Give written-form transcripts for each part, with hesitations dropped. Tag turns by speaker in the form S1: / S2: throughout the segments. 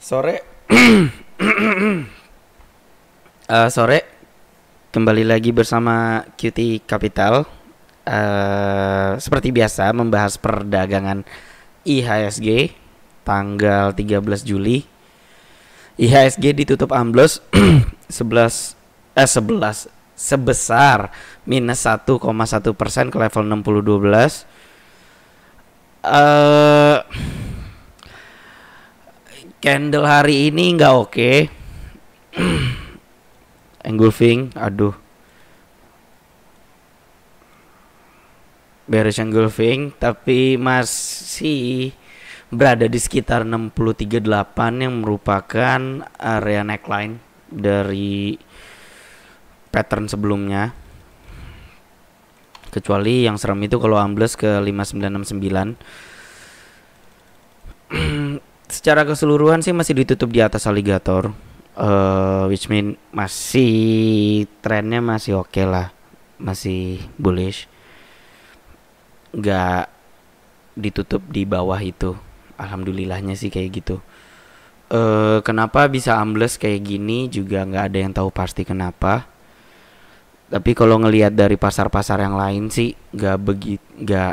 S1: Sore, sore kembali lagi bersama QT Capital. Seperti biasa membahas perdagangan IHSG tanggal 13 Juli. IHSG ditutup ambles 11 sebesar minus 1,1% ke level 6012. Candle hari ini nggak oke. Engulfing, aduh, bearish engulfing, tapi masih berada di sekitar 63.8 yang merupakan area neckline dari pattern sebelumnya. Kecuali yang serem itu kalau ambles ke 5969. Secara keseluruhan sih masih ditutup di atas alligator, which mean masih trennya masih oke lah, masih bullish, nggak ditutup di bawah itu. Alhamdulillahnya sih kayak gitu. Kenapa bisa ambles kayak gini juga nggak ada yang tahu pasti kenapa. Tapi kalau ngelihat dari pasar-pasar yang lain sih nggak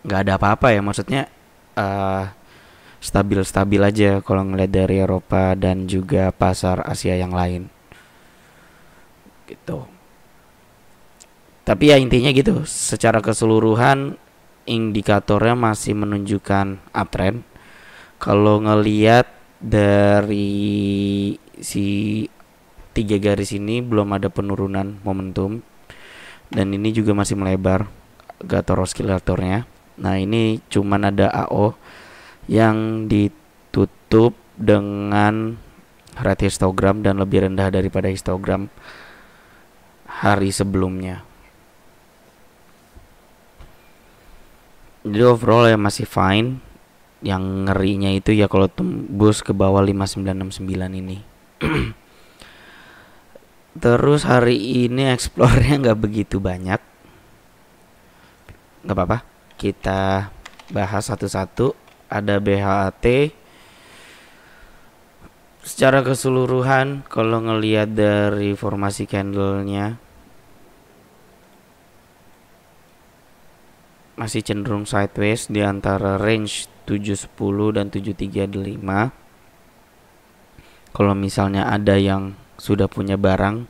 S1: ada apa-apa ya, maksudnya stabil-stabil aja kalau ngeliat dari Eropa dan juga pasar Asia yang lain gitu. Tapi ya intinya gitu, secara keseluruhan indikatornya masih menunjukkan uptrend. Kalau ngeliat dari si tiga garis ini belum ada penurunan momentum, dan ini juga masih melebar gator oscillatornya. Nah ini cuman ada AO yang ditutup dengan rate histogram dan lebih rendah daripada histogram hari sebelumnya. Jadi overall ya masih fine. Yang ngerinya itu ya kalau tembus ke bawah 5969 ini. Terus hari ini explore-nya nggak begitu banyak. Nggak apa-apa, kita bahas satu-satu. Ada BHT. Secara keseluruhan kalau ngelihat dari formasi candlenya masih cenderung sideways di antara range 710 dan 735. Kalau misalnya ada yang sudah punya barang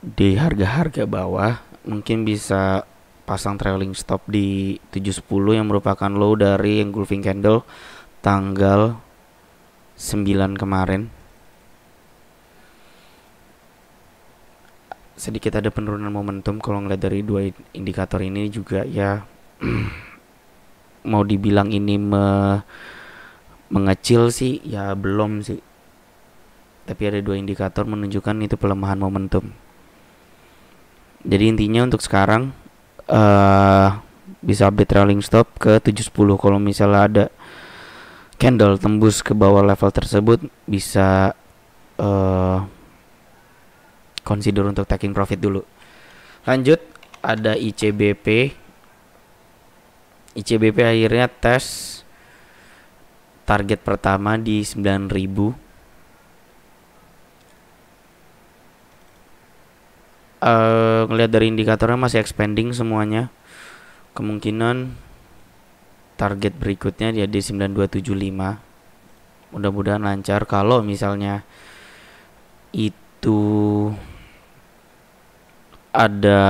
S1: di harga-harga bawah, mungkin bisa pasang trailing stop di 710 yang merupakan low dari engulfing candle tanggal 9 kemarin. Sedikit ada penurunan momentum kalau ngeliat dari dua indikator ini juga ya. Mau dibilang ini mengecil sih ya belum sih, tapi ada dua indikator menunjukkan itu pelemahan momentum. Jadi intinya untuk sekarang bisa update trailing stop ke 710. Kalau misalnya ada candle tembus ke bawah level tersebut, bisa consider untuk taking profit dulu. Lanjut, ada ICBP. ICBP akhirnya tes target pertama di 9.000. Ngelihat dari indikatornya masih expanding semuanya. Kemungkinan target berikutnya dia di 9275. Mudah-mudahan lancar. Kalau misalnya itu ada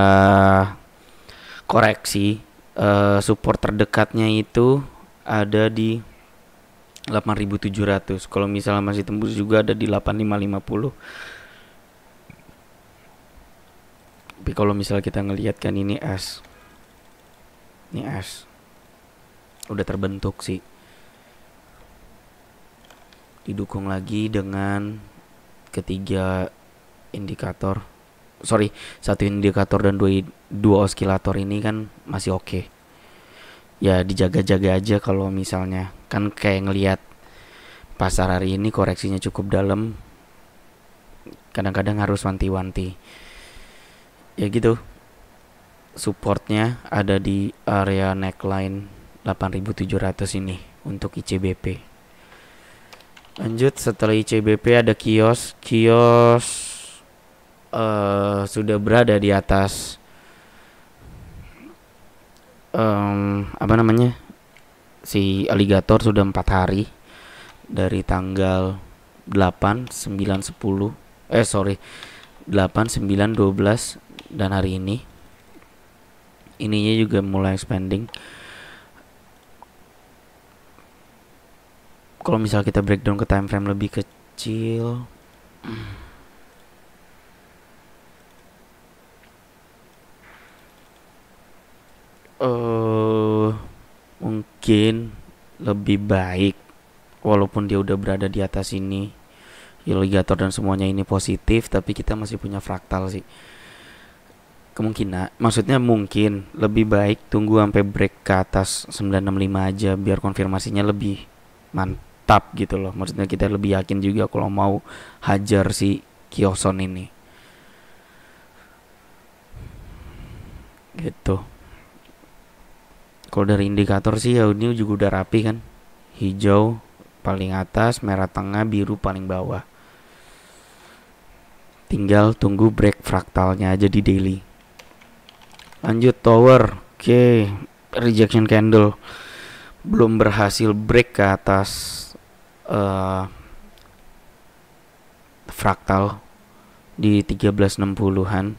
S1: koreksi, support terdekatnya itu ada di 8.700. Kalau misalnya masih tembus juga ada di 8550. Tapi kalau misalnya kita ngelihat kan ini S udah terbentuk sih, didukung lagi dengan ketiga indikator, satu indikator dan dua oscillator ini kan masih oke. Ya dijaga-jaga aja kalau misalnya kan kayak ngelihat pasar hari ini koreksinya cukup dalam, kadang-kadang harus wanti-wanti. Ya gitu, supportnya ada di area neckline 8.700 ini untuk ICBP. Lanjut, setelah ICBP ada kios. Kios sudah berada di atas apa namanya, si aligator sudah 4 hari, dari tanggal 8, 9, 10, sorry, 8, 9, 12, dan hari ini. Ininya juga mulai expanding. Kalau misal kita breakdown ke time frame lebih kecil, mungkin lebih baik, walaupun dia udah berada di atas ini, alligator dan semuanya ini positif, tapi kita masih punya fraktal sih. Kemungkinan, maksudnya mungkin lebih baik tunggu sampai break ke atas 965 aja, biar konfirmasinya lebih mantap gitu loh. Maksudnya kita lebih yakin juga kalau mau hajar si Kioson ini gitu. Kalau dari indikator sih ya ini juga udah rapi kan, hijau paling atas, merah tengah, biru paling bawah. Tinggal tunggu break fraktalnya aja di daily. Lanjut tower. Oke, rejection candle belum berhasil break ke atas fraktal di 1360-an.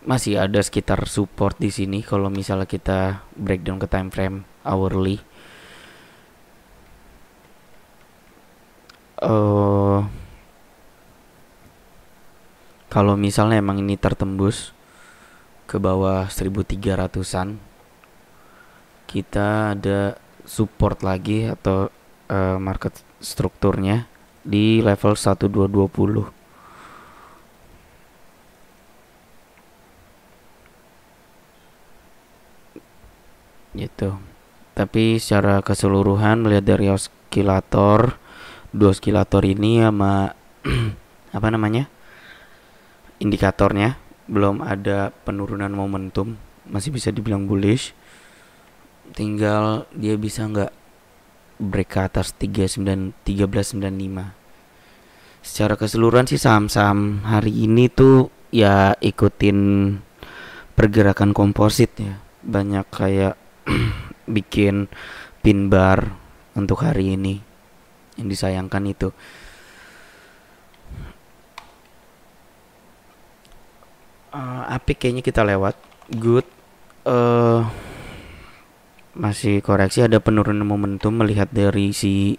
S1: Masih ada sekitar support di sini kalau misalnya kita breakdown ke time frame hourly. Kalau misalnya emang ini tertembus ke bawah 1300-an, kita ada support lagi atau market strukturnya di level 1220 gitu. Tapi secara keseluruhan melihat dari oskilator, dua oskilator ini sama apa namanya, indikatornya belum ada penurunan momentum, masih bisa dibilang bullish. Tinggal dia bisa nggak break ke atas 1395. Secara keseluruhan sih saham-saham hari ini tuh ya ikutin pergerakan komposit ya. Banyak kayak bikin pin bar untuk hari ini. Yang disayangkan itu Apik kayaknya kita lewat. Good, masih koreksi, ada penurunan momentum melihat dari si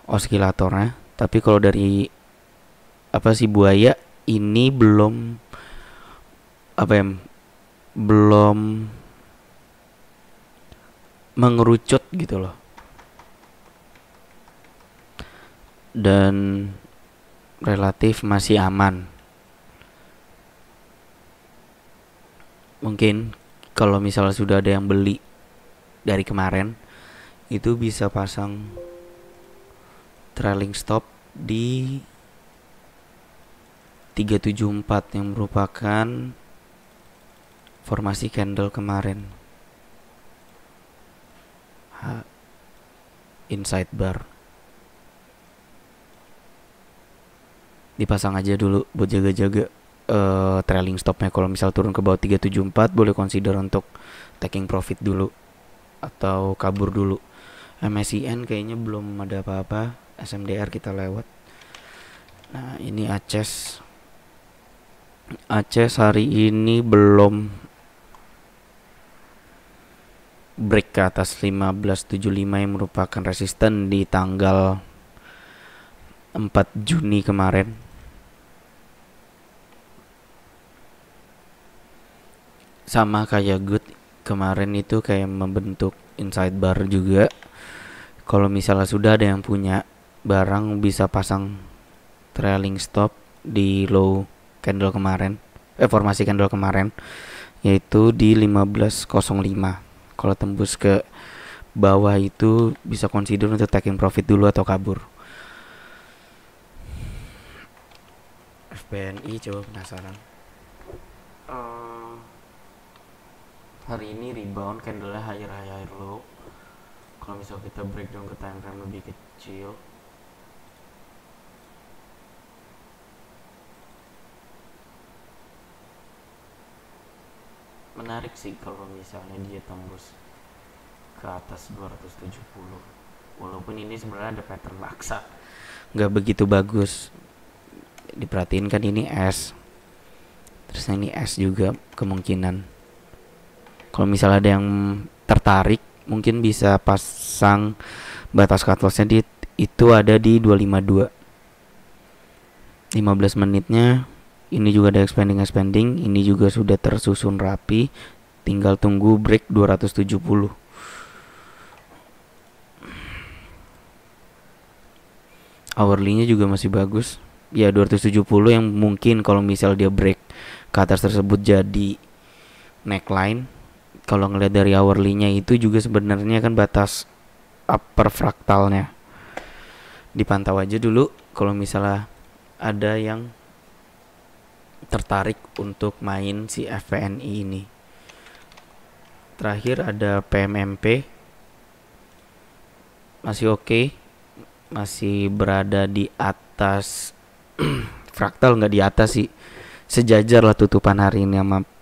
S1: oskilatornya. Tapi kalau dari apa sih buaya ini belum apa ya, belum mengerucut gitu loh, dan relatif masih aman. Mungkin kalau misalnya sudah ada yang beli dari kemarin, itu bisa pasang trailing stop di 374 yang merupakan formasi candle kemarin, inside bar. Dipasang aja dulu buat jaga-jaga trailing stopnya. Kalau misal turun ke bawah 374 boleh consider untuk taking profit dulu atau kabur dulu. MSCN kayaknya belum ada apa-apa. SMDR kita lewat. Nah ini Aces hari ini belum break ke atas 1575 yang merupakan resisten di tanggal 4 Juni kemarin. Sama kayak Good kemarin itu kayak membentuk inside bar juga. Kalau misalnya sudah ada yang punya barang bisa pasang trailing stop di low candle kemarin, formasi candle kemarin, yaitu di 1505. Kalau tembus ke bawah itu bisa consider untuk taking profit dulu atau kabur. FPNI coba penasaran. hari ini rebound candle-nya higher low. Kalau misal kita breakdown ke time frame lebih kecil, menarik sih kalau misalnya dia tembus ke atas 270, walaupun ini sebenarnya ada pattern maksa, nggak begitu bagus. Diperhatiin kan ini S, terus ini S juga kemungkinan. Kalau misalnya ada yang tertarik, mungkin bisa pasang batas cut lossnya di itu ada di 252. 15 menitnya ini juga ada expanding, ini juga sudah tersusun rapi, tinggal tunggu break 270. Hourly-nya juga masih bagus. Ya 270 yang mungkin kalau misal dia break ke atas tersebut jadi neckline. Kalau ngeliat dari hourly-nya itu juga sebenarnya kan batas upper fraktalnya. Dipantau aja dulu kalau misalnya ada yang tertarik untuk main si FPNI ini. Terakhir ada PMMP, masih oke, masih berada di atas fraktal, nggak di atas sih, sejajar lah tutupan hari ini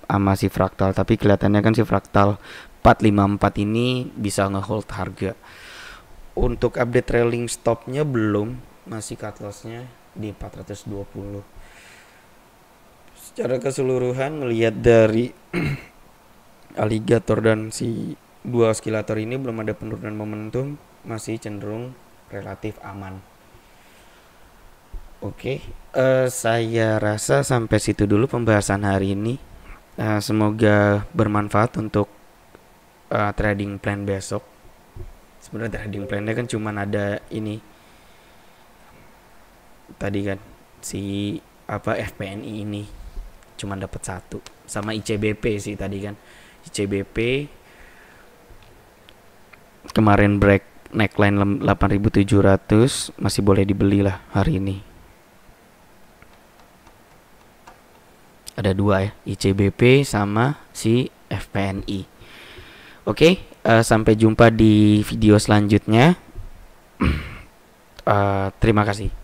S1: sama si fraktal, tapi kelihatannya kan si fraktal 454 ini bisa ngehold harga. Untuk update trailing stopnya belum, masih cut lossnya di 420. Secara keseluruhan ngelihat dari aligator dan si dua oscillator ini belum ada penurunan momentum, masih cenderung relatif aman. Oke, saya rasa sampai situ dulu pembahasan hari ini. Semoga bermanfaat untuk trading plan besok. Sebenarnya trading plannya kan cuman ada ini tadi kan, si FPNI ini cuman dapat satu, sama ICBP sih tadi kan. ICBP kemarin break neckline 8.700, masih boleh dibeli lah hari ini. Ada dua ya, ICBP sama si FPNI. Oke, sampai jumpa di video selanjutnya. Terima kasih.